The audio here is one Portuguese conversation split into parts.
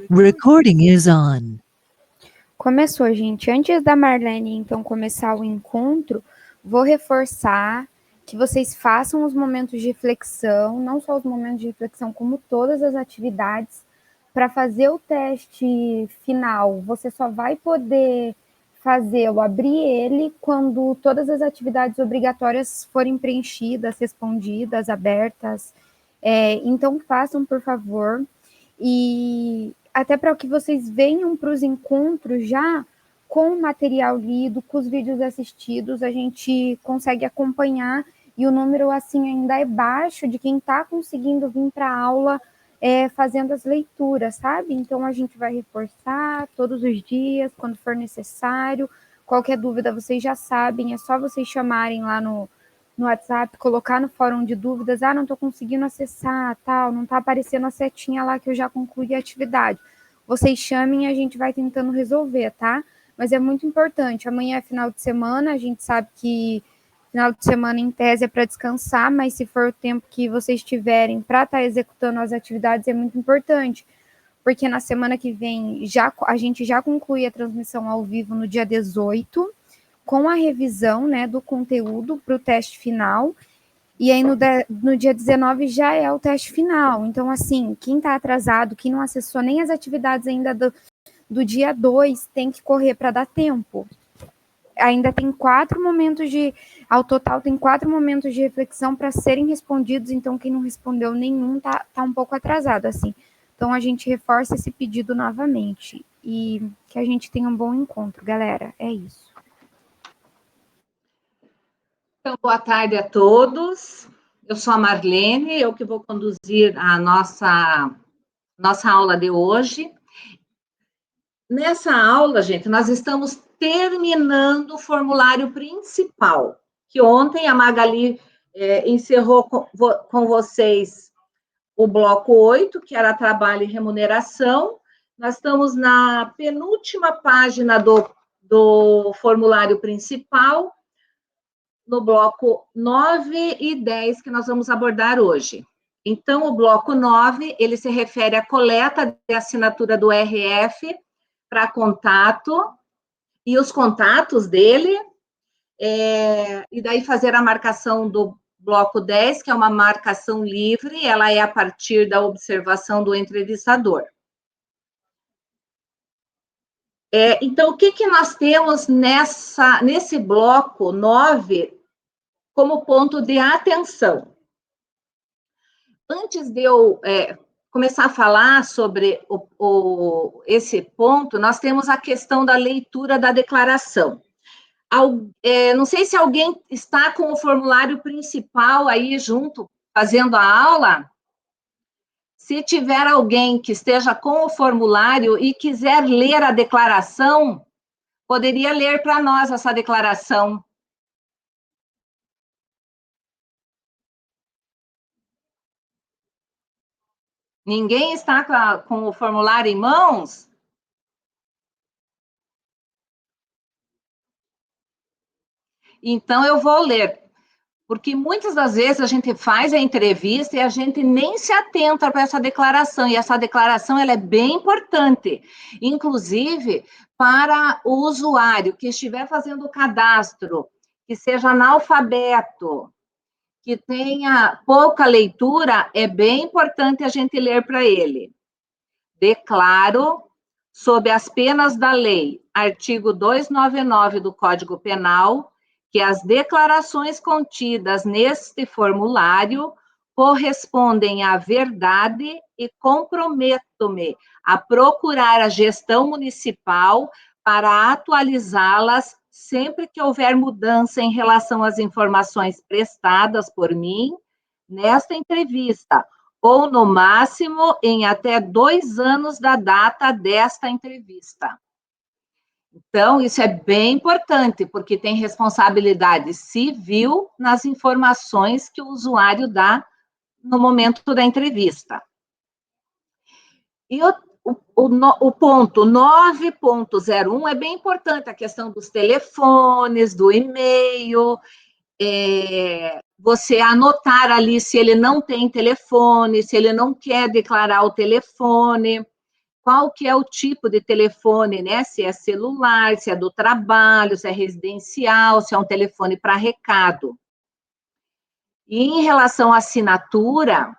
Recording is on. Começou, gente. Antes da Marlene, então, começar o encontro, vou reforçar que vocês façam os momentos de reflexão, não só os momentos de reflexão, como todas as atividades, para fazer o teste final. Você só vai poder fazê-lo, abrir ele, quando todas as atividades obrigatórias forem preenchidas, respondidas, abertas. Então, façam, por favor. E até para que vocês venham para os encontros já com o material lido, com os vídeos assistidos, a gente consegue acompanhar e o número assim ainda é baixo de quem está conseguindo vir para a aula fazendo as leituras, sabe? Então a gente vai reforçar todos os dias, quando for necessário. Qualquer dúvida vocês já sabem, é só vocês chamarem lá no WhatsApp, colocar no fórum de dúvidas, não estou conseguindo acessar, tal, não está aparecendo a setinha lá que eu já concluí a atividade. Vocês chamem e a gente vai tentando resolver, tá? Mas é muito importante, amanhã é final de semana, a gente sabe que final de semana em tese é para descansar, mas se for o tempo que vocês tiverem para estar executando as atividades, é muito importante, porque na semana que vem a gente já conclui a transmissão ao vivo no dia 18, com a revisão, né, do conteúdo para o teste final, e aí no dia 19 já é o teste final. Então, assim, quem está atrasado, quem não acessou nem as atividades ainda do dia 2, tem que correr para dar tempo. Ainda tem 4 momentos ao total tem 4 momentos de reflexão para serem respondidos, então quem não respondeu nenhum tá um pouco atrasado, assim. Então a gente reforça esse pedido novamente e que a gente tenha um bom encontro, galera. É isso. Então, boa tarde a todos. Eu sou a Marlene, eu que vou conduzir a nossa aula de hoje. Nessa aula, gente, nós estamos terminando o formulário principal, que ontem a Magali encerrou com vocês o bloco 8, que era trabalho e remuneração. Nós estamos na penúltima página do formulário principal, no bloco 9 e 10, que nós vamos abordar hoje. Então, o bloco 9, ele se refere à coleta de assinatura do RF para contato, e os contatos dele, e daí fazer a marcação do bloco 10, que é uma marcação livre, ela é a partir da observação do entrevistador. Então, o que nós temos nesse bloco 9 como ponto de atenção? Antes de eu começar a falar sobre esse ponto, nós temos a questão da leitura da declaração. Não sei se alguém está com o formulário principal aí junto, fazendo a aula. Se tiver alguém que esteja com o formulário e quiser ler a declaração, poderia ler para nós essa declaração. Ninguém está com o formulário em mãos? Então, eu vou ler, porque muitas das vezes a gente faz a entrevista e a gente nem se atenta para essa declaração, e essa declaração ela é bem importante, inclusive para o usuário que estiver fazendo o cadastro, que seja analfabeto, que tenha pouca leitura, é bem importante a gente ler para ele. Declaro, sob as penas da lei, artigo 299 do Código Penal, que as declarações contidas neste formulário correspondem à verdade e comprometo-me a procurar a gestão municipal para atualizá-las sempre que houver mudança em relação às informações prestadas por mim nesta entrevista, ou no máximo em até 2 anos da data desta entrevista. Então, isso é bem importante, porque tem responsabilidade civil nas informações que o usuário dá no momento da entrevista. E o ponto 9.01 é bem importante, a questão dos telefones, do e-mail, você anotar ali se ele não tem telefone, se ele não quer declarar o telefone, qual que é o tipo de telefone, né? Se é celular, se é do trabalho, se é residencial, se é um telefone para recado. E em relação à assinatura,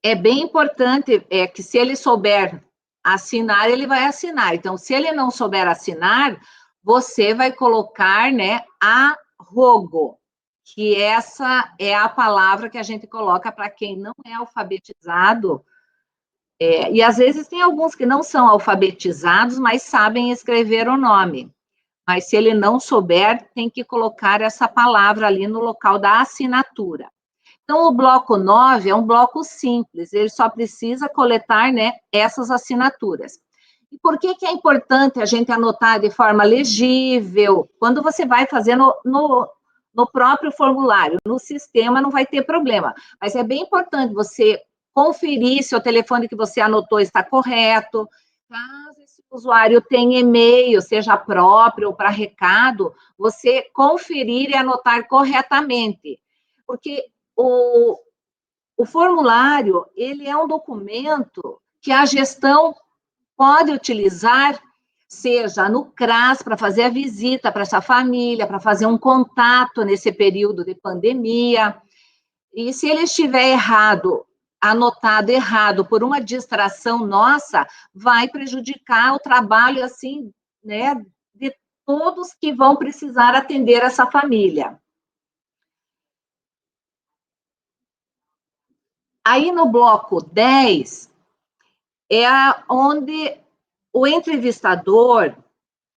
é bem importante que se ele souber assinar, ele vai assinar. Então, se ele não souber assinar, você vai colocar, né, arrogo, que essa é a palavra que a gente coloca para quem não é alfabetizado. E às vezes tem alguns que não são alfabetizados, mas sabem escrever o nome. Mas se ele não souber, tem que colocar essa palavra ali no local da assinatura. Então, o bloco 9 é um bloco simples, ele só precisa coletar, né, essas assinaturas. E por que é importante a gente anotar de forma legível? Quando você vai fazer no próprio formulário, no sistema não vai ter problema, mas é bem importante você conferir se o telefone que você anotou está correto. Caso esse usuário tenha e-mail, seja próprio ou para recado, você conferir e anotar corretamente. Porque o formulário, ele é um documento que a gestão pode utilizar, seja no CRAS, para fazer a visita para essa família, para fazer um contato nesse período de pandemia. E se ele estiver errado, anotado errado por uma distração nossa, vai prejudicar o trabalho, assim, né, de todos que vão precisar atender essa família. Aí no bloco 10, é onde o entrevistador,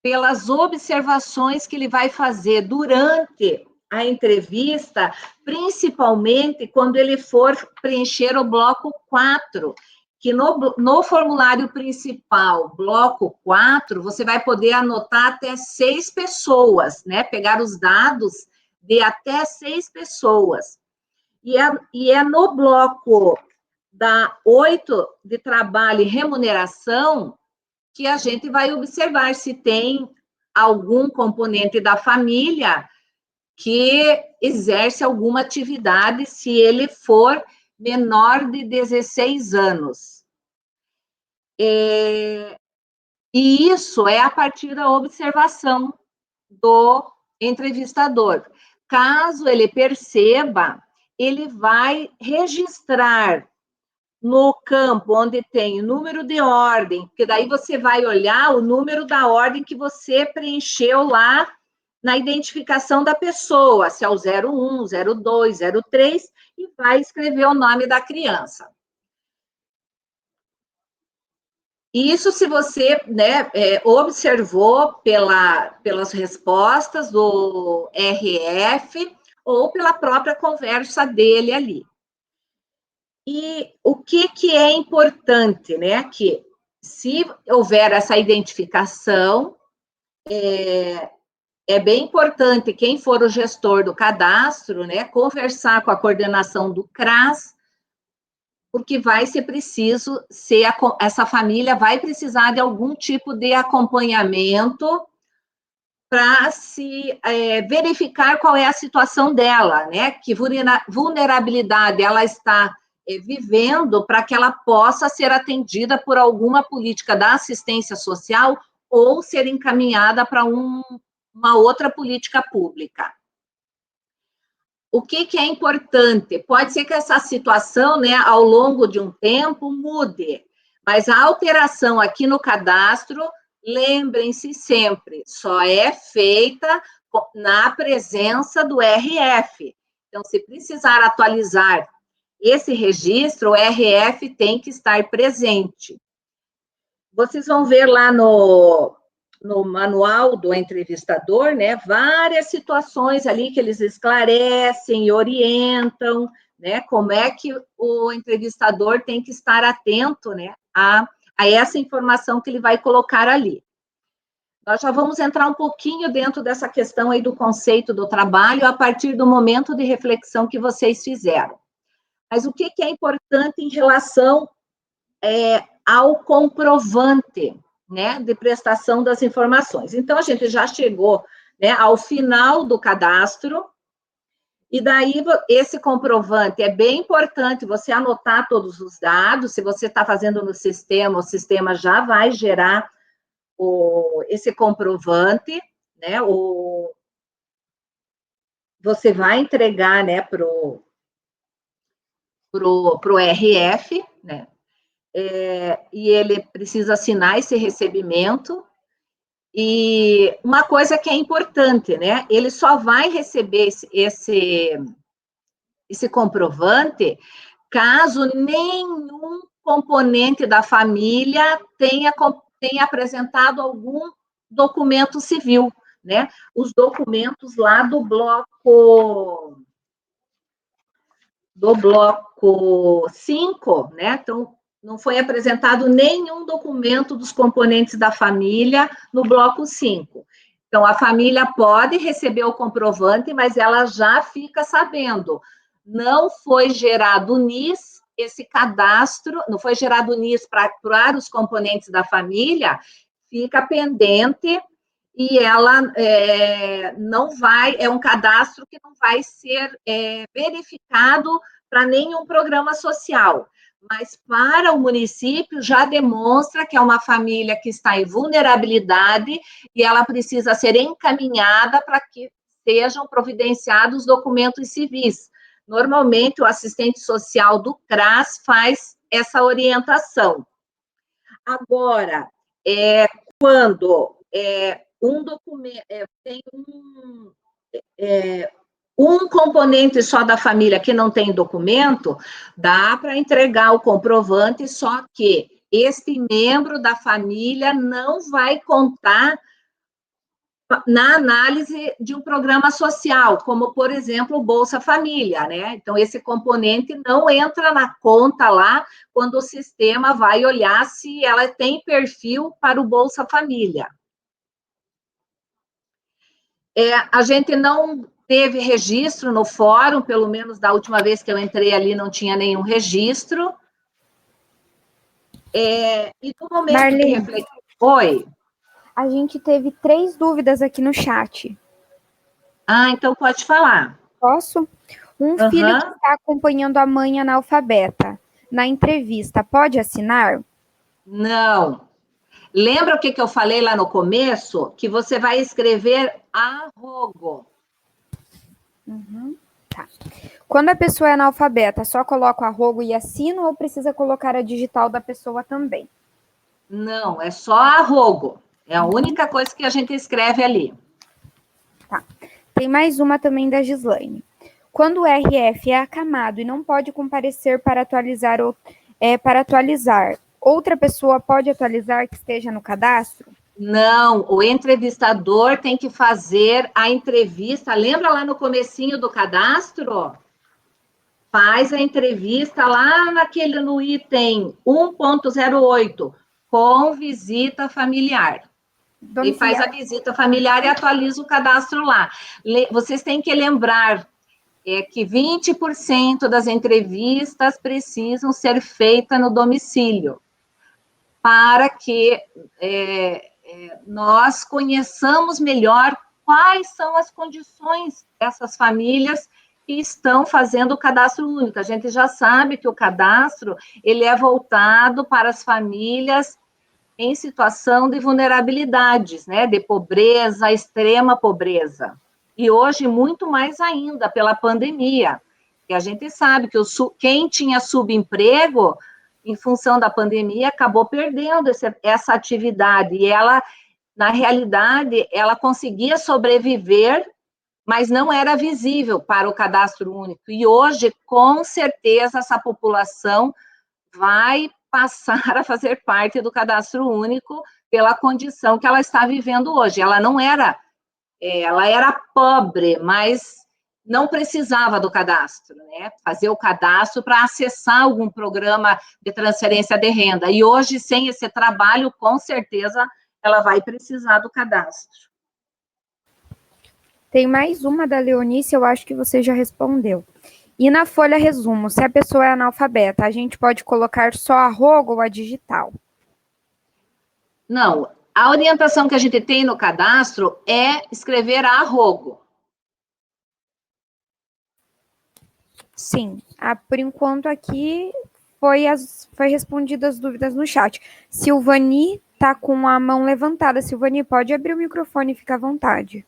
pelas observações que ele vai fazer durante a entrevista, principalmente quando ele for preencher o bloco 4, que no formulário principal, bloco 4, você vai poder anotar até 6 pessoas, né? Pegar os dados de até 6 pessoas. E é no bloco da 8 de trabalho e remuneração que a gente vai observar se tem algum componente da família que exerce alguma atividade, se ele for menor de 16 anos. E isso é a partir da observação do entrevistador. Caso ele perceba, ele vai registrar no campo onde tem o número de ordem, porque daí você vai olhar o número da ordem que você preencheu lá na identificação da pessoa, se é o 01, 02, 03, e vai escrever o nome da criança. Isso se você, né, observou pelas respostas do RF ou pela própria conversa dele ali. E o que é importante, né? Que se houver essa identificação, é bem importante quem for o gestor do cadastro, né, conversar com a coordenação do CRAS, porque vai ser preciso essa família vai precisar de algum tipo de acompanhamento para se verificar qual é a situação dela, né? Que vulnerabilidade ela está vivendo para que ela possa ser atendida por alguma política da assistência social ou ser encaminhada para uma outra política pública. O que é importante? Pode ser que essa situação, né, ao longo de um tempo, mude, mas a alteração aqui no cadastro, lembrem-se sempre, só é feita na presença do RF. Então, se precisar atualizar esse registro, o RF tem que estar presente. Vocês vão ver lá no manual do entrevistador, né, várias situações ali que eles esclarecem e orientam, né, como é que o entrevistador tem que estar atento, né, a essa informação que ele vai colocar ali. Nós já vamos entrar um pouquinho dentro dessa questão aí do conceito do trabalho a partir do momento de reflexão que vocês fizeram. Mas o que é importante em relação ao comprovante, né, de prestação das informações? Então, a gente já chegou, né, ao final do cadastro, E daí, esse comprovante é bem importante você anotar todos os dados. Se você está fazendo no sistema, o sistema já vai gerar esse comprovante, né? Você vai entregar, né, pro RF, né? E ele precisa assinar esse recebimento. E uma coisa que é importante, né? Ele só vai receber esse comprovante caso nenhum componente da família tenha apresentado algum documento civil, né? Os documentos lá do bloco 5, né? Então, não foi apresentado nenhum documento dos componentes da família no bloco 5. Então, a família pode receber o comprovante, mas ela já fica sabendo. Não foi gerado NIS, esse cadastro, não foi gerado NIS para os componentes da família, fica pendente e ela não vai, é um cadastro que não vai ser verificado para nenhum programa social. Mas para o município já demonstra que é uma família que está em vulnerabilidade e ela precisa ser encaminhada para que sejam providenciados documentos civis. Normalmente, o assistente social do CRAS faz essa orientação. Agora, quando um documento tem um componente só da família que não tem documento, dá para entregar o comprovante, só que este membro da família não vai contar na análise de um programa social, como, por exemplo, o Bolsa Família, né? Então, esse componente não entra na conta lá quando o sistema vai olhar se ela tem perfil para o Bolsa Família. A gente não teve registro no fórum, pelo menos da última vez que eu entrei ali não tinha nenhum registro. E no momento Marlene, de refletir... Oi. A gente teve 3 dúvidas aqui no chat. Então pode falar. Posso? Um filho que está acompanhando a mãe analfabeta na entrevista, pode assinar? Não. Lembra o que eu falei lá no começo? Que você vai escrever arrogo. Tá. Quando a pessoa é analfabeta, só coloca o arrogo e assina ou precisa colocar a digital da pessoa também? Não, é só arrogo. É a única coisa que a gente escreve ali. Tá. Tem mais uma também da Gislaine. Quando o RF é acamado e não pode comparecer para atualizar, outra pessoa pode atualizar que esteja no cadastro? Não, o entrevistador tem que fazer a entrevista. Lembra lá no comecinho do cadastro? Faz a entrevista lá no item 1.08, com visita familiar. E faz a visita familiar e atualiza o cadastro lá. Vocês têm que lembrar que 20% das entrevistas precisam ser feitas no domicílio, para que nós conheçamos melhor quais são as condições dessas famílias que estão fazendo o cadastro único. A gente já sabe que o cadastro ele é voltado para as famílias em situação de vulnerabilidades, né, de pobreza, extrema pobreza. E hoje, muito mais ainda, pela pandemia. E a gente sabe que quem tinha subemprego, em função da pandemia, acabou perdendo essa atividade. E ela, na realidade, ela conseguia sobreviver, mas não era visível para o cadastro único. E hoje, com certeza, essa população vai passar a fazer parte do cadastro único pela condição que ela está vivendo hoje. Ela não era, ela era pobre, mas não precisava do cadastro, né? Fazer o cadastro para acessar algum programa de transferência de renda. E hoje, sem esse trabalho, com certeza, ela vai precisar do cadastro. Tem mais uma da Leonice, eu acho que você já respondeu. E na folha resumo, se a pessoa é analfabeta, a gente pode colocar só arrogo ou a digital? Não, a orientação que a gente tem no cadastro é escrever arrogo. Sim. Por enquanto aqui foi respondidas as dúvidas no chat. Silvani tá com a mão levantada. Silvani, pode abrir o microfone e ficar à vontade.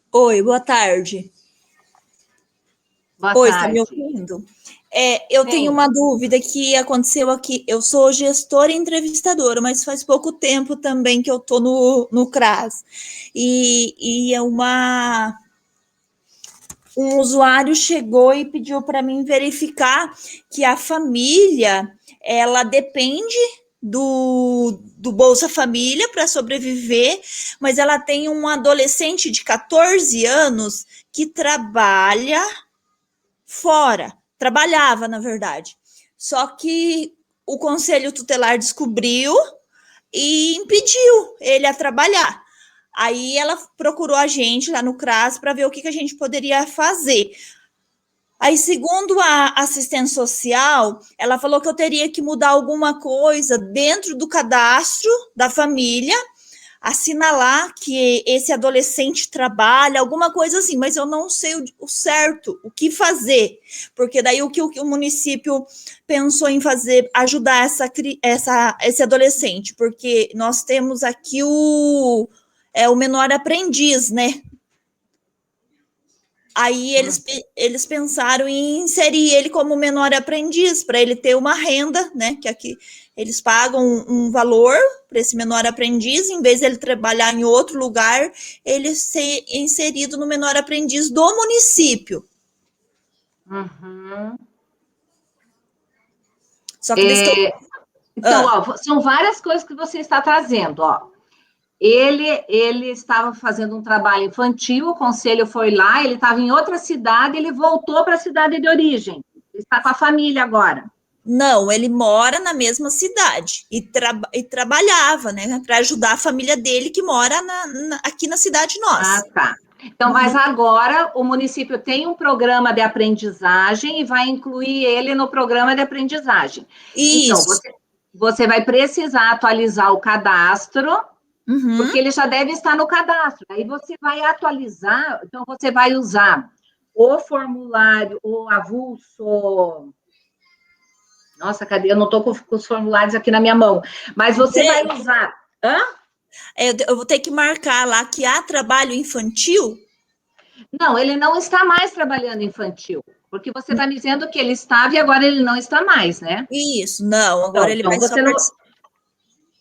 Oi, boa tarde. Boa Oi, tarde. está me ouvindo? Eu tenho uma dúvida que aconteceu aqui. Eu sou gestora e entrevistadora, mas faz pouco tempo também que eu estou no CRAS. E um usuário chegou e pediu para mim verificar que a família, ela depende do Bolsa Família para sobreviver, mas ela tem um adolescente de 14 anos que trabalhava, na verdade. Só que o Conselho Tutelar descobriu e impediu ele a trabalhar. Aí ela procurou a gente lá no CRAS para ver o que a gente poderia fazer. Aí, segundo a assistente social, ela falou que eu teria que mudar alguma coisa dentro do cadastro da família, assinalar que esse adolescente trabalha, alguma coisa assim, mas eu não sei o certo, o que fazer, porque daí o que o município pensou em fazer, ajudar esse adolescente, porque nós temos aqui o menor aprendiz, né? Aí eles pensaram em inserir ele como menor aprendiz, para ele ter uma renda, né? Que aqui eles pagam um valor para esse menor aprendiz, em vez de ele trabalhar em outro lugar, ele ser inserido no menor aprendiz do município. Uhum. Só que Então, são várias coisas que você está trazendo, ó. Ele estava fazendo um trabalho infantil, o conselho foi lá, ele estava em outra cidade, ele voltou para a cidade de origem. Ele está com a família agora. Não, ele mora na mesma cidade e trabalhava, né, para ajudar a família dele que mora aqui na cidade nossa. Ah, tá. Então, mas agora o município tem um programa de aprendizagem e vai incluir ele no programa de aprendizagem. Então, Isso. você vai precisar atualizar o cadastro, porque ele já deve estar no cadastro. Aí você vai atualizar, então você vai usar o formulário, o avulso. Nossa, cadê? Eu não estou com os formulários aqui na minha mão. Mas você vai usar. Hã? Eu vou ter que marcar lá que há trabalho infantil. Não, ele não está mais trabalhando infantil. Porque você está me dizendo que ele estava e agora ele não está mais, né? Isso, não, agora ele vai só participar.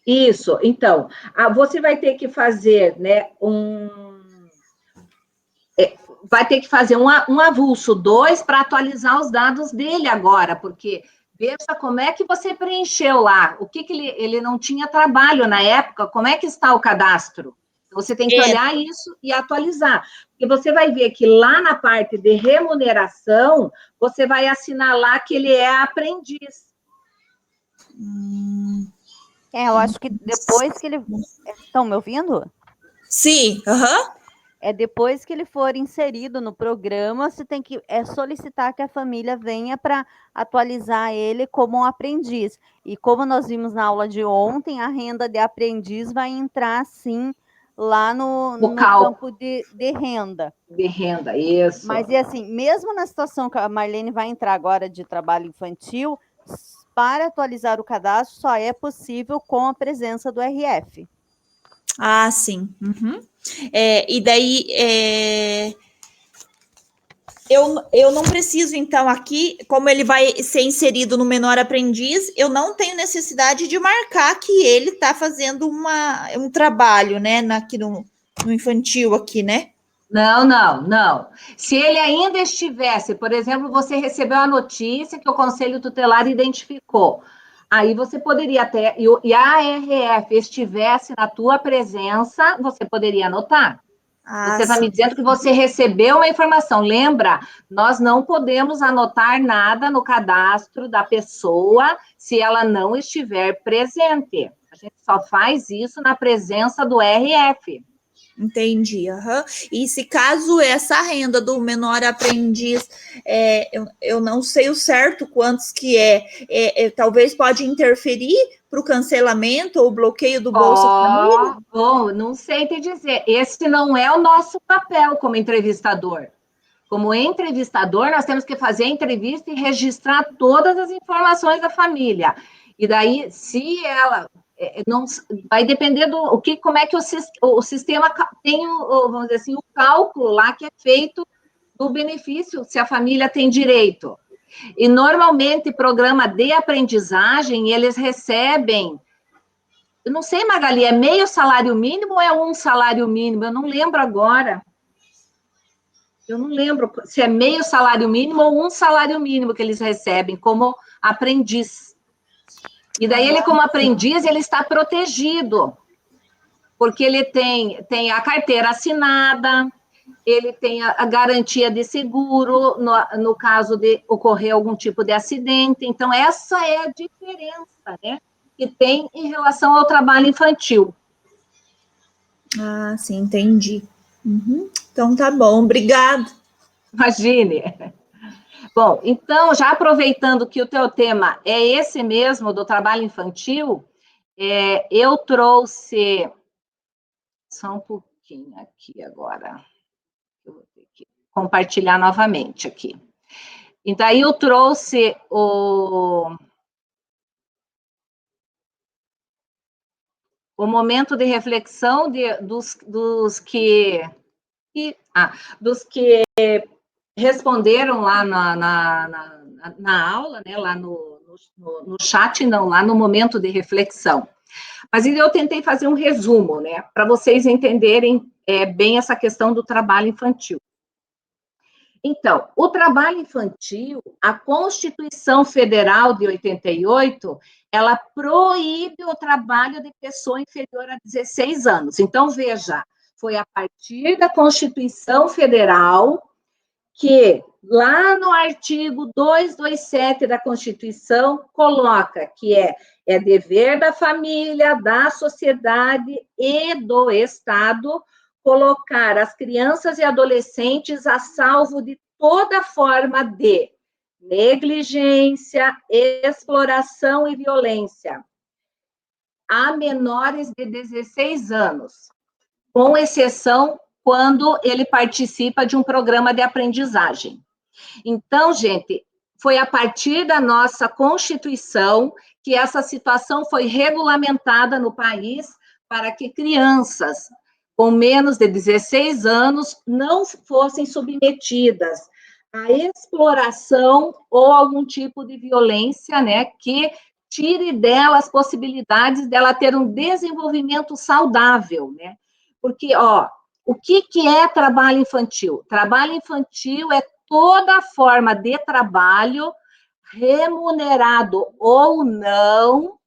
Isso, então, você vai ter que fazer, né, vai ter que fazer um avulso 2 para atualizar os dados dele agora, porque veja como é que você preencheu lá, o que ele não tinha trabalho na época, como é que está o cadastro? Você tem que olhar isso e atualizar, porque você vai ver que lá na parte de remuneração, você vai assinalar que ele é aprendiz. Eu acho que depois que ele... Estão me ouvindo? Sim, Depois que ele for inserido no programa, você tem que solicitar que a família venha para atualizar ele como um aprendiz. E como nós vimos na aula de ontem, a renda de aprendiz vai entrar, sim, lá no campo de renda. De renda, isso. Mas, assim, mesmo na situação que a Marlene vai entrar agora de trabalho infantil, para atualizar o cadastro só é possível com a presença do RF. Ah, sim. E daí, eu não preciso, então, aqui, como ele vai ser inserido no menor aprendiz, eu não tenho necessidade de marcar que ele está fazendo um trabalho, né, aqui no infantil aqui, né? Não. Se ele ainda estivesse, por exemplo, você recebeu a notícia que o Conselho Tutelar identificou, aí você poderia até, e a ARF estivesse na tua presença, você poderia anotar. Você está me dizendo que você recebeu uma informação. Lembra, nós não podemos anotar nada no cadastro da pessoa se ela não estiver presente. A gente só faz isso na presença do RF. Entendi, E se caso essa renda do menor aprendiz, eu não sei o certo quantos que talvez pode interferir para o cancelamento ou bloqueio do Bolsa Família? Bom, não sei te dizer. Esse não é o nosso papel como entrevistador. Como entrevistador, nós temos que fazer a entrevista e registrar todas as informações da família. E daí, se ela não vai depender do como é que o sistema tem vamos dizer assim, o cálculo lá que é feito do benefício, se a família tem direito. E normalmente programa de aprendizagem, eles recebem, eu não sei, Magali, é meio salário mínimo ou é um salário mínimo? Eu não lembro agora. Eu não lembro se é meio salário mínimo ou um salário mínimo que eles recebem como aprendiz. E daí ele, como aprendiz, ele está protegido, porque ele tem a carteira assinada, ele tem a garantia de seguro, no caso de ocorrer algum tipo de acidente. Então, essa é a diferença, né, que tem em relação ao trabalho infantil. Ah, sim, entendi. Uhum. Então, tá bom, obrigada. Imagine. Bom, então, já aproveitando que o teu tema é esse mesmo, do trabalho infantil, eu trouxe... Só um pouquinho aqui agora. Eu vou ter que compartilhar novamente aqui. Então, aí eu trouxe o momento de reflexão dos que responderam lá na aula, né, lá no chat, não, lá no momento de reflexão. Mas eu tentei fazer um resumo, né, para vocês entenderem bem essa questão do trabalho infantil. Então, o trabalho infantil, a Constituição Federal de 88, ela proíbe o trabalho de pessoa inferior a 16 anos. Então, veja, foi a partir da Constituição Federal que, lá no artigo 227 da Constituição, coloca que é dever da família, da sociedade e do Estado colocar as crianças e adolescentes a salvo de toda forma de negligência, exploração e violência a menores de 16 anos, com exceção quando ele participa de um programa de aprendizagem. Então, gente, foi a partir da nossa Constituição que essa situação foi regulamentada no país para que crianças com menos de 16 anos não fossem submetidas à exploração ou algum tipo de violência, né, que tire dela as possibilidades dela ter um desenvolvimento saudável, né? Porque, o que é trabalho infantil? Trabalho infantil é toda forma de trabalho, remunerado ou não,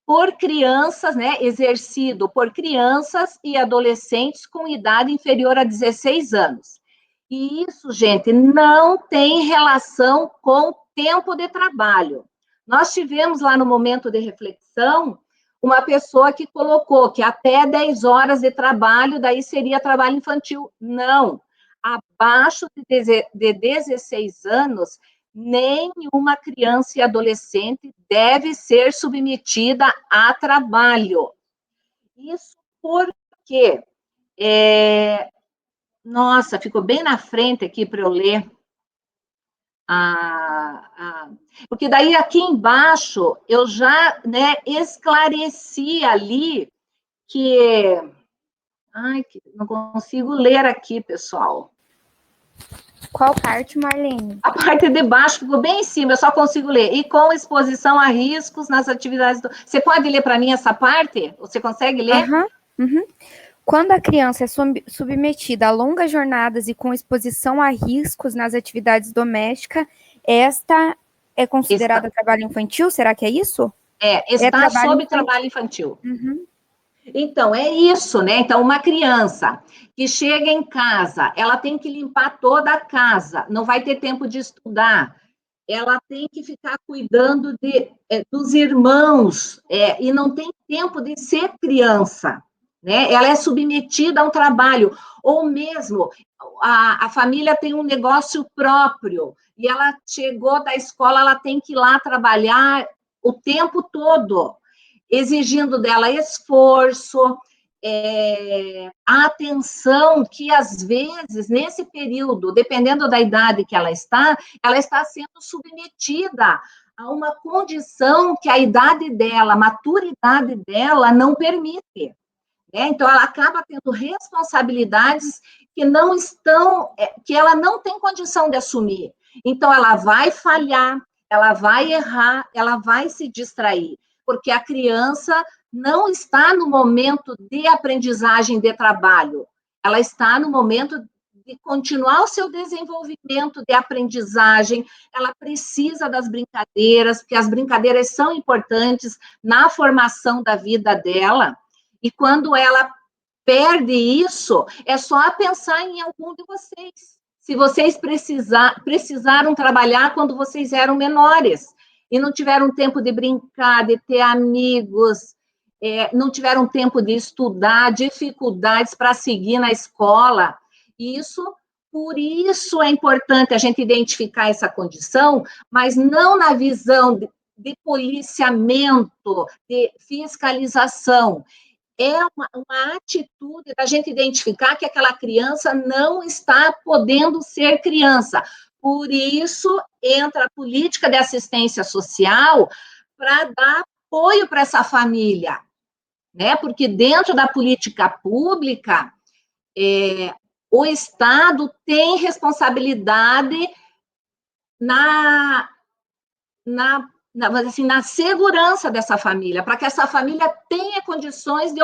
por crianças, né, exercido por crianças e adolescentes com idade inferior a 16 anos. E isso, gente, não tem relação com tempo de trabalho. Nós tivemos lá no momento de reflexão uma pessoa que colocou que até 10 horas de trabalho, daí seria trabalho infantil. Não, abaixo de 16 anos, nenhuma criança e adolescente deve ser submetida a trabalho. Isso porque, nossa, ficou bem na frente aqui para eu ler. Porque daí aqui embaixo eu já, né, esclareci ali que... Ai, não consigo ler aqui, pessoal. Qual parte, Marlene? A parte de baixo ficou bem em cima, eu só consigo ler. E com exposição a riscos nas atividades... Você pode ler para mim essa parte? Você consegue ler? Uhum. Quando a criança é submetida a longas jornadas e com exposição a riscos nas atividades domésticas, esta é considerada trabalho infantil? Será que é isso? Está sob trabalho infantil. Uhum. Então, é isso, né? Então, uma criança que chega em casa, ela tem que limpar toda a casa, não vai ter tempo de estudar, ela tem que ficar cuidando dos irmãos, e não tem tempo de ser criança, né? Ela é submetida a um trabalho, ou mesmo a família tem um negócio próprio, e ela chegou da escola, ela tem que ir lá trabalhar o tempo todo, exigindo dela esforço, a atenção que, às vezes, nesse período, dependendo da idade que ela está sendo submetida a uma condição que a idade dela, a maturidade dela não permite. Então, ela acaba tendo responsabilidades que não estão, que ela não tem condição de assumir. Então, ela vai falhar, ela vai errar, ela vai se distrair, porque a criança não está no momento de aprendizagem de trabalho, ela está no momento de continuar o seu desenvolvimento de aprendizagem, ela precisa das brincadeiras, porque as brincadeiras são importantes na formação da vida dela, e quando ela perde isso, é só pensar em algum de vocês. Se vocês precisaram trabalhar quando vocês eram menores, e não tiveram tempo de brincar, de ter amigos, não tiveram tempo de estudar, dificuldades para seguir na escola, por isso é importante a gente identificar essa condição, mas não na visão de policiamento, de fiscalização. É uma atitude da gente identificar que aquela criança não está podendo ser criança. Por isso, entra a política de assistência social para dar apoio para essa família, né? Porque dentro da política pública, o Estado tem responsabilidade na segurança dessa família, para que essa família tenha condições de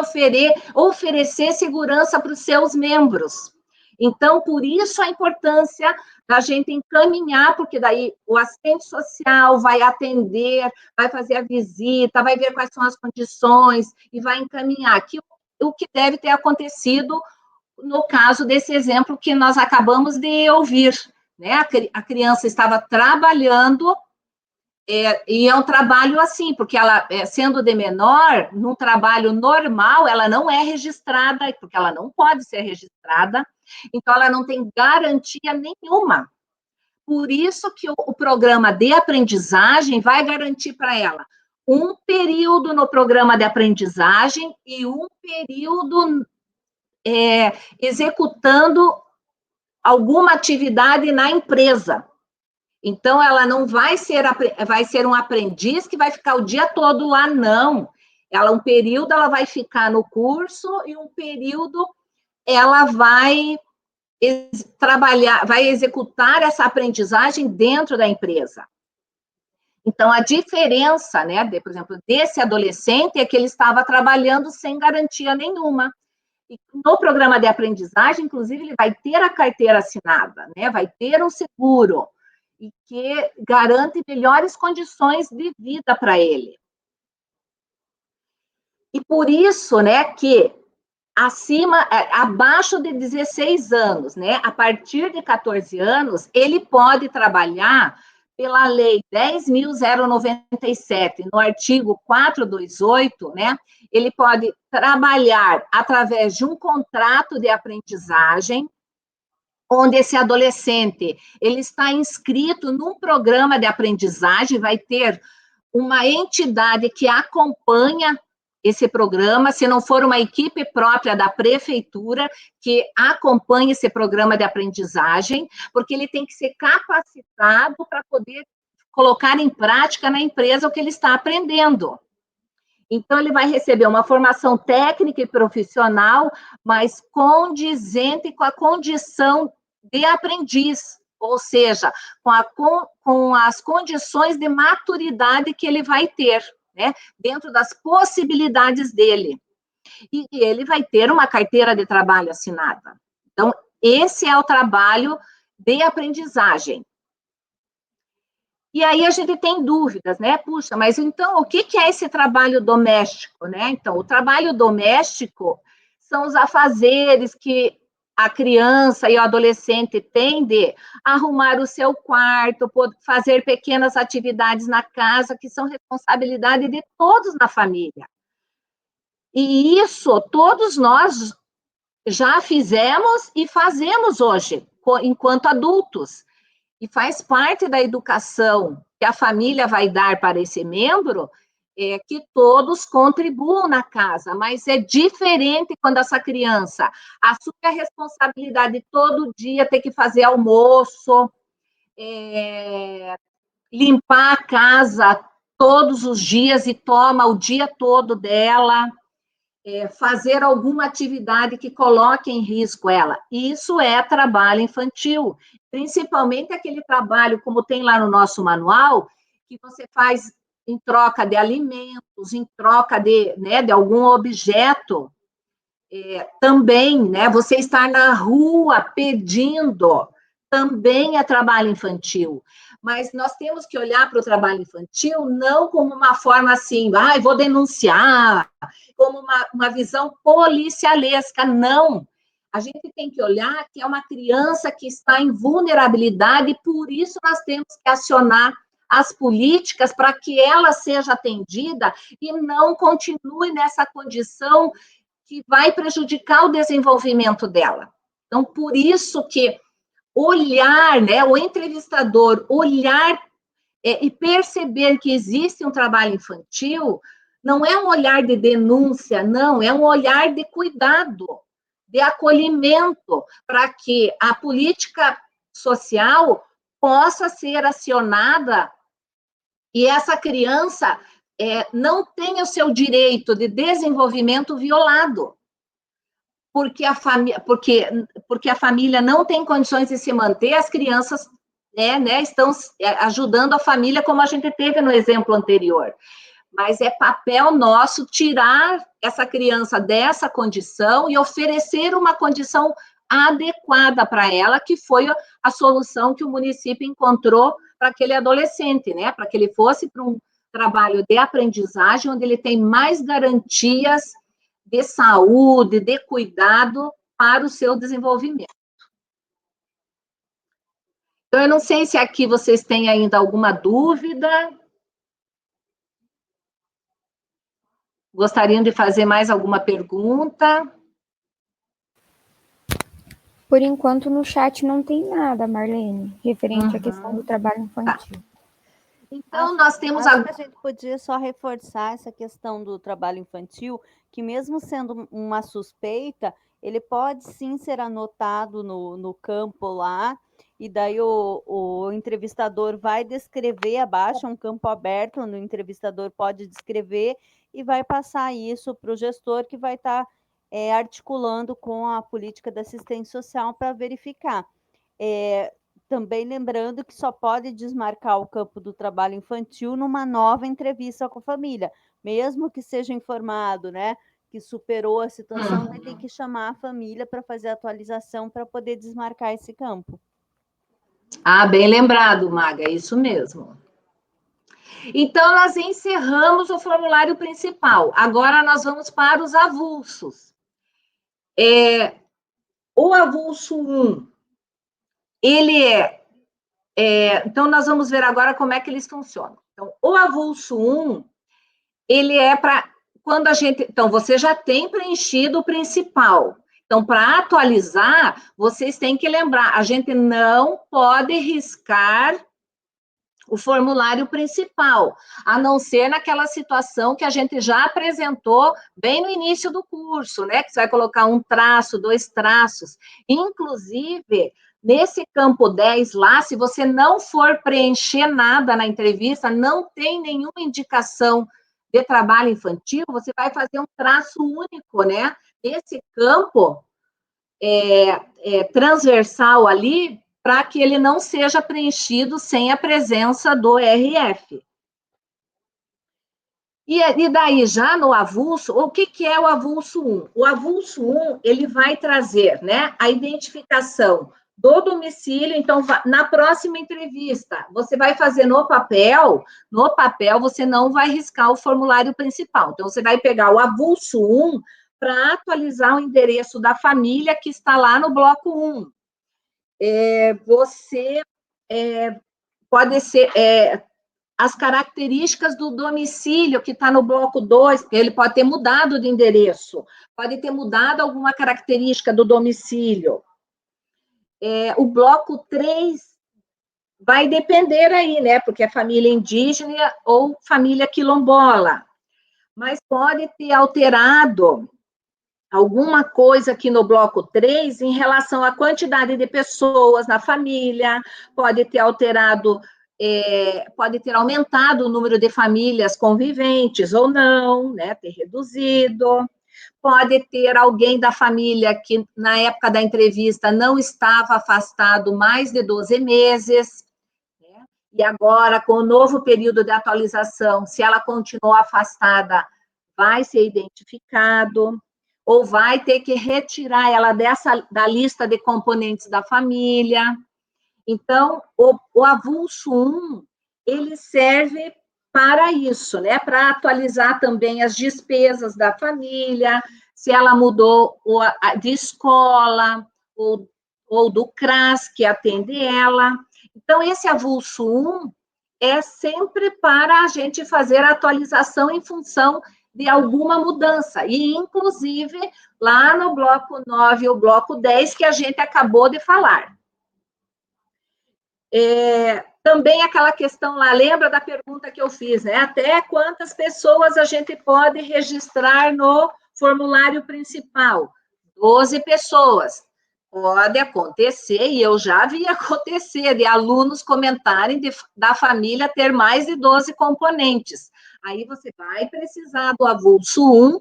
oferecer segurança para os seus membros. Então, por isso a importância da gente encaminhar, porque daí o assistente social vai atender, vai fazer a visita, vai ver quais são as condições e vai encaminhar o que deve ter acontecido no caso desse exemplo que nós acabamos de ouvir, né? A criança estava trabalhando, e é um trabalho assim, porque ela, sendo de menor, num trabalho normal, ela não é registrada, porque ela não pode ser registrada, então ela não tem garantia nenhuma. Por isso que o programa de aprendizagem vai garantir para ela um período no programa de aprendizagem e um período executando alguma atividade na empresa. Então, ela não vai ser um aprendiz que vai ficar o dia todo lá, não. Um período ela vai ficar no curso e um período ela vai trabalhar, vai executar essa aprendizagem dentro da empresa. Então, a diferença, né, por exemplo, desse adolescente é que ele estava trabalhando sem garantia nenhuma. E no programa de aprendizagem, inclusive, ele vai ter a carteira assinada, né, vai ter um seguro, e que garante melhores condições de vida para ele. E por isso, né, que abaixo de 16 anos, né, a partir de 14 anos, ele pode trabalhar pela lei 10.097, no artigo 428, né, ele pode trabalhar através de um contrato de aprendizagem, onde esse adolescente, ele está inscrito num programa de aprendizagem, vai ter uma entidade que acompanha esse programa, se não for uma equipe própria da prefeitura, que acompanha esse programa de aprendizagem, porque ele tem que ser capacitado para poder colocar em prática na empresa o que ele está aprendendo. Então, ele vai receber uma formação técnica e profissional, mas condizente com a condição de aprendiz, ou seja, com as condições de maturidade que ele vai ter, né, dentro das possibilidades dele. E ele vai ter uma carteira de trabalho assinada. Então, esse é o trabalho de aprendizagem. E aí a gente tem dúvidas, né? Puxa, mas então o que é esse trabalho doméstico, né? Então, o trabalho doméstico são os afazeres que a criança e o adolescente têm de arrumar o seu quarto, fazer pequenas atividades na casa, que são responsabilidade de todos na família. E isso todos nós já fizemos e fazemos hoje, enquanto adultos. E faz parte da educação que a família vai dar para esse membro, que todos contribuam na casa, mas é diferente quando essa criança assume a responsabilidade de todo dia ter que fazer almoço, limpar a casa todos os dias e toma o dia todo dela, fazer alguma atividade que coloque em risco ela. Isso é trabalho infantil, principalmente aquele trabalho, como tem lá no nosso manual, que você faz em troca de alimentos, em troca de algum objeto, também, né, você estar na rua pedindo, também é trabalho infantil. Mas nós temos que olhar para o trabalho infantil não como uma forma assim, vou denunciar, como uma visão policialesca, não. A gente tem que olhar que é uma criança que está em vulnerabilidade, e por isso nós temos que acionar as políticas para que ela seja atendida e não continue nessa condição que vai prejudicar o desenvolvimento dela. Então, por isso que olhar, né, o entrevistador olhar e perceber que existe um trabalho infantil, não é um olhar de denúncia, não, é um olhar de cuidado, de acolhimento, para que a política social possa ser acionada e essa criança não tenha o seu direito de desenvolvimento violado, porque a família não tem condições de se manter, as crianças estão ajudando a família, como a gente teve no exemplo anterior. Mas é papel nosso tirar essa criança dessa condição e oferecer uma condição adequada para ela, que foi a solução que o município encontrou para aquele adolescente, né? Para que ele fosse para um trabalho de aprendizagem, onde ele tem mais garantias de saúde, de cuidado para o seu desenvolvimento. Então, eu não sei se aqui vocês têm ainda alguma dúvida. Gostariam de fazer mais alguma pergunta? Por enquanto, no chat não tem nada, Marlene, referente à questão do trabalho infantil. Então, nós temos... Acho que a gente podia só reforçar essa questão do trabalho infantil, que mesmo sendo uma suspeita, ele pode sim ser anotado no campo lá, e daí o entrevistador vai descrever abaixo, um campo aberto, onde o entrevistador pode descrever e vai passar isso para o gestor, que vai estar articulando com a política da assistência social para verificar. Também lembrando que só pode desmarcar o campo do trabalho infantil numa nova entrevista com a família, mesmo que seja informado, né, que superou a situação, tem que chamar a família para fazer a atualização para poder desmarcar esse campo. Bem lembrado, Maga, é isso mesmo. Então, nós encerramos o formulário principal. Agora, nós vamos para os avulsos. O avulso 1, ele então, nós vamos ver agora como é que eles funcionam. Então, o avulso 1, ele é para quando a gente... Então, você já tem preenchido o principal. Então, para atualizar, vocês têm que lembrar, a gente não pode riscar o formulário principal, a não ser naquela situação que a gente já apresentou bem no início do curso, né? Que você vai colocar um traço, 2 traços. Inclusive, nesse campo 10 lá, se você não for preencher nada na entrevista, não tem nenhuma indicação de trabalho infantil, você vai fazer um traço único, né? Esse campo transversal ali, para que ele não seja preenchido sem a presença do RF. E daí, já no avulso, o que é o avulso 1? O avulso 1, ele vai trazer, né, a identificação do domicílio. Então, na próxima entrevista, você vai fazer no papel você não vai riscar o formulário principal. Então, você vai pegar o avulso 1 para atualizar o endereço da família que está lá no bloco 1. Você pode ser as características do domicílio que está no bloco 2, porque ele pode ter mudado de endereço, pode ter mudado alguma característica do domicílio. O bloco 3 vai depender aí, né? Porque é família indígena ou família quilombola. mas pode ter alterado alguma coisa aqui no bloco 3 em relação à quantidade de pessoas na família, pode ter alterado, pode ter aumentado o número de famílias conviventes ou não, né, ter reduzido. Pode ter alguém da família que, na época da entrevista, não estava afastado mais de 12 meses, né? E agora, com o novo período de atualização, se ela continuou afastada, vai ser identificado, ou vai ter que retirar ela da lista de componentes da família. Então, o avulso 1, ele serve para isso, né? Para atualizar também as despesas da família, se ela mudou de escola, ou do CRAS, que atende ela. Então, esse avulso 1 é sempre para a gente fazer a atualização em função de alguma mudança, e inclusive lá no bloco 9 e o bloco 10, que a gente acabou de falar. Também aquela questão lá, lembra da pergunta que eu fiz, né? Até quantas pessoas a gente pode registrar no formulário principal? 12 pessoas. Pode acontecer, e eu já vi acontecer, de alunos comentarem da família ter mais de 12 componentes. Aí você vai precisar do avulso 1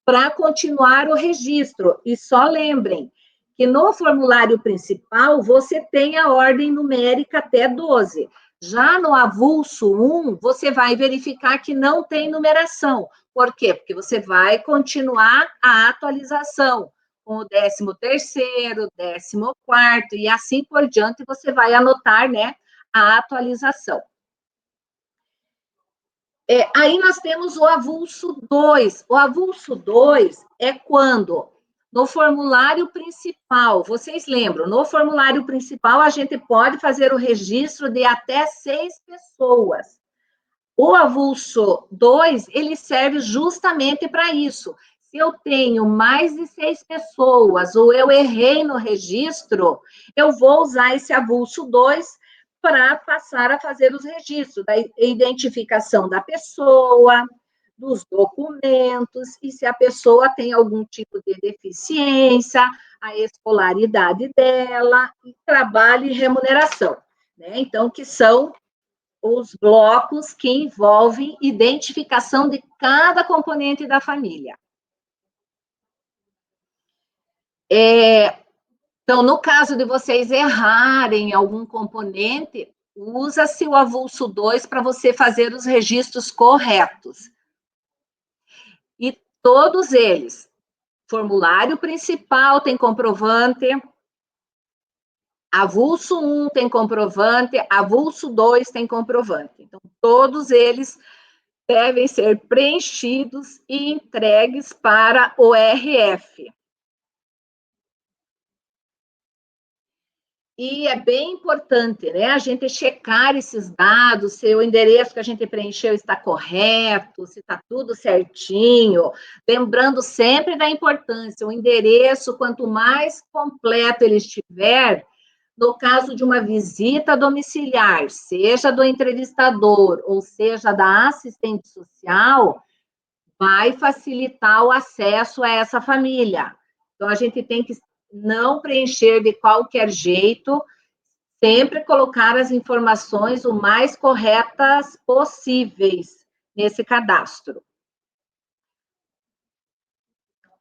para continuar o registro. E só lembrem, que no formulário principal você tem a ordem numérica até 12. Já no avulso 1, você vai verificar que não tem numeração. Por quê? Porque você vai continuar a atualização com o 13º, 14º, e assim por diante você vai anotar, né, a atualização. Aí nós temos o avulso 2. O avulso 2 é quando no formulário principal, vocês lembram, no formulário principal a gente pode fazer o registro de até 6 pessoas. O avulso 2, ele serve justamente para isso. Se eu tenho mais de 6 pessoas, ou eu errei no registro, eu vou usar esse avulso 2 para passar a fazer os registros da identificação da pessoa, dos documentos, e se a pessoa tem algum tipo de deficiência, a escolaridade dela, trabalho e remuneração, né? Então, que são os blocos que envolvem identificação de cada componente da família. Então, no caso de vocês errarem algum componente, usa-se o avulso 2 para você fazer os registros corretos. E todos eles, formulário principal tem comprovante, avulso 1 tem comprovante, avulso 2 tem comprovante. Então, todos eles devem ser preenchidos e entregues para o RF. E é bem importante, né, a gente checar esses dados, se o endereço que a gente preencheu está correto, se está tudo certinho, lembrando sempre da importância, o endereço, quanto mais completo ele estiver, no caso de uma visita domiciliar, seja do entrevistador ou seja da assistente social, vai facilitar o acesso a essa família. Então, a gente tem que não preencher de qualquer jeito, sempre colocar as informações o mais corretas possíveis nesse cadastro.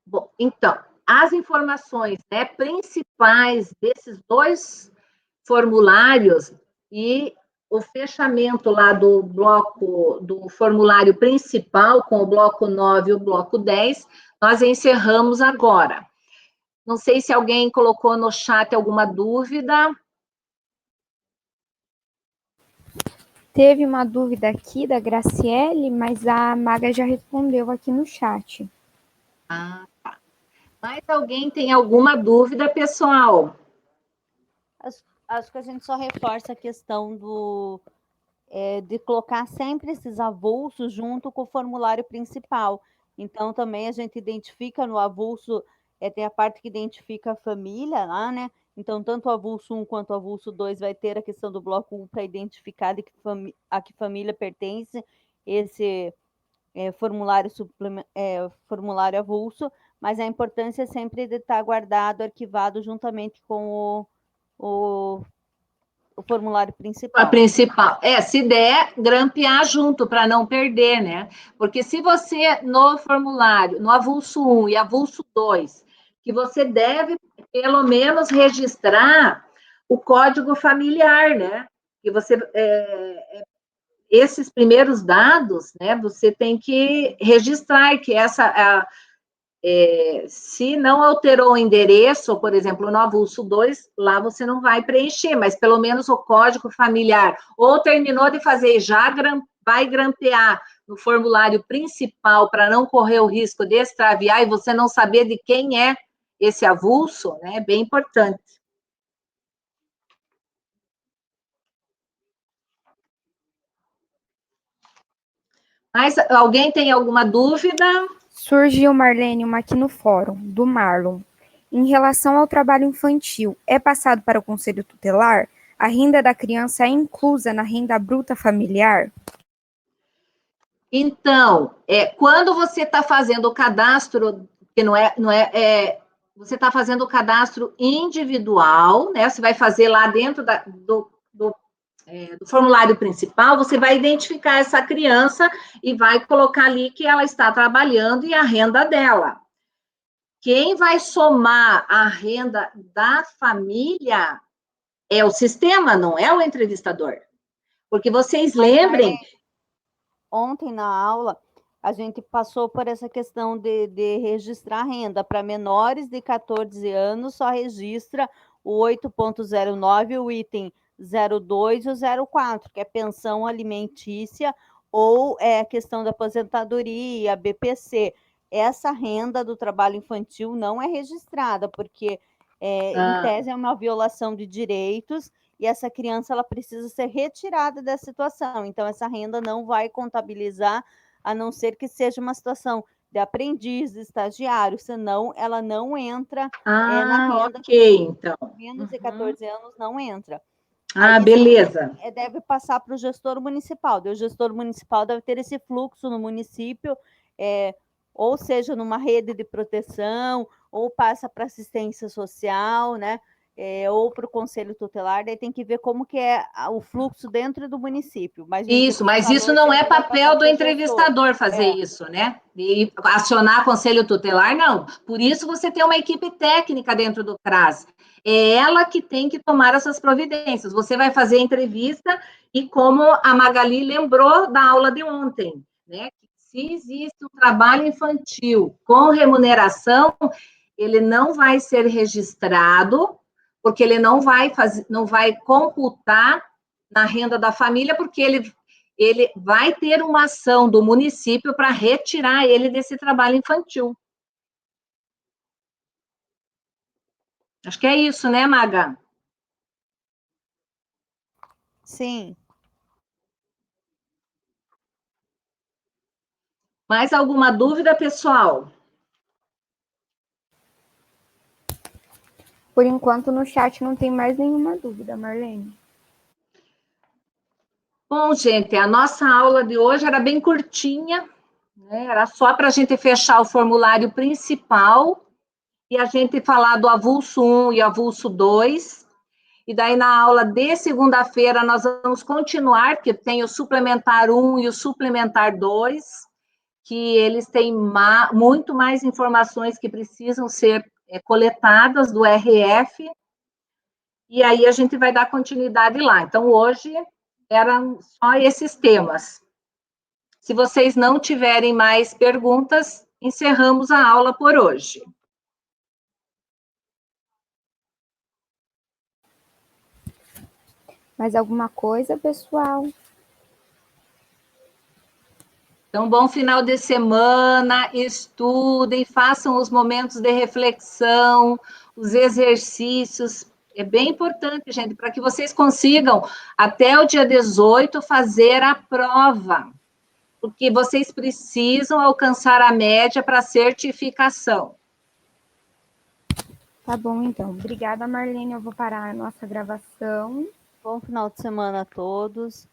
Bom, então, as informações, né, principais desses dois formulários e o fechamento lá do bloco, do formulário principal, com o bloco 9 e o bloco 10, nós encerramos agora. Não sei se alguém colocou no chat alguma dúvida. Teve uma dúvida aqui da Graciele, mas a Maga já respondeu aqui no chat. Ah, tá. Mais alguém tem alguma dúvida, pessoal? Acho que a gente só reforça a questão de colocar sempre esses avulsos junto com o formulário principal. Então, também a gente identifica no avulso, tem a parte que identifica a família lá, né? Então, tanto o avulso 1 quanto o avulso 2 vai ter a questão do bloco 1 para identificar a que família pertence formulário avulso, mas a importância sempre de estar guardado, arquivado juntamente com o formulário A principal. principal. Se der, grampear junto para não perder, né? Porque se você, no formulário, no avulso 1 e avulso 2, que você deve, pelo menos, registrar o código familiar, né? Que você, esses primeiros dados, né? Você tem que registrar que se não alterou o endereço, por exemplo, no avulso 2, lá você não vai preencher, mas pelo menos o código familiar, ou terminou de fazer e já vai grampear no formulário principal para não correr o risco de extraviar e você não saber de quem é esse avulso, né? É bem importante. Mas alguém tem alguma dúvida? Surgiu, Marlene, uma aqui no fórum, do Marlon. Em relação ao trabalho infantil, é passado para o Conselho Tutelar? A renda da criança é inclusa na renda bruta familiar? Então, quando você está fazendo o cadastro, que você está fazendo o cadastro individual, né? Você vai fazer lá dentro do formulário principal, você vai identificar essa criança e vai colocar ali que ela está trabalhando e a renda dela. Quem vai somar a renda da família é o sistema, não é o entrevistador. Porque vocês lembrem. Ontem na aula, a gente passou por essa questão de registrar renda. Para menores de 14 anos, só registra o 8.09, o item 02 e o 04, que é pensão alimentícia ou a questão da aposentadoria, BPC. Essa renda do trabalho infantil não é registrada, porque, em tese, é uma violação de direitos e essa criança ela precisa ser retirada dessa situação. Então, essa renda não vai contabilizar, a não ser que seja uma situação de aprendiz, de estagiário, senão ela não entra na renda. Ok, então. Menos de 14 anos não entra. Aí, beleza. Deve passar para o gestor municipal. O gestor municipal deve ter esse fluxo no município, ou seja, numa rede de proteção, ou passa para assistência social, né? Ou para o conselho tutelar, daí tem que ver como que é o fluxo dentro do município. Mas isso não é papel do entrevistador fazer isso, né? E acionar conselho tutelar, não. Por isso você tem uma equipe técnica dentro do CRAS. É ela que tem que tomar essas providências. Você vai fazer a entrevista e, como a Magali lembrou da aula de ontem, né? Se existe um trabalho infantil com remuneração, ele não vai ser registrado, porque ele não vai computar na renda da família, porque ele vai ter uma ação do município para retirar ele desse trabalho infantil. Acho que é isso, né, Maga? Sim. Mais alguma dúvida, pessoal? Por enquanto, no chat não tem mais nenhuma dúvida, Marlene. Bom, gente, a nossa aula de hoje era bem curtinha, né? Era só para a gente fechar o formulário principal e a gente falar do avulso 1 e avulso 2. E daí, na aula de segunda-feira, nós vamos continuar, porque tem o suplementar 1 e o suplementar 2, que eles têm muito mais informações que precisam ser coletadas do RF, e aí a gente vai dar continuidade lá. Então, hoje eram só esses temas. Se vocês não tiverem mais perguntas, encerramos a aula por hoje. Mais alguma coisa, pessoal? Então, bom final de semana, estudem, façam os momentos de reflexão, os exercícios. É bem importante, gente, para que vocês consigam, até o dia 18, fazer a prova. Porque vocês precisam alcançar a média para certificação. Tá bom, então. Obrigada, Marlene. Eu vou parar a nossa gravação. Bom final de semana a todos.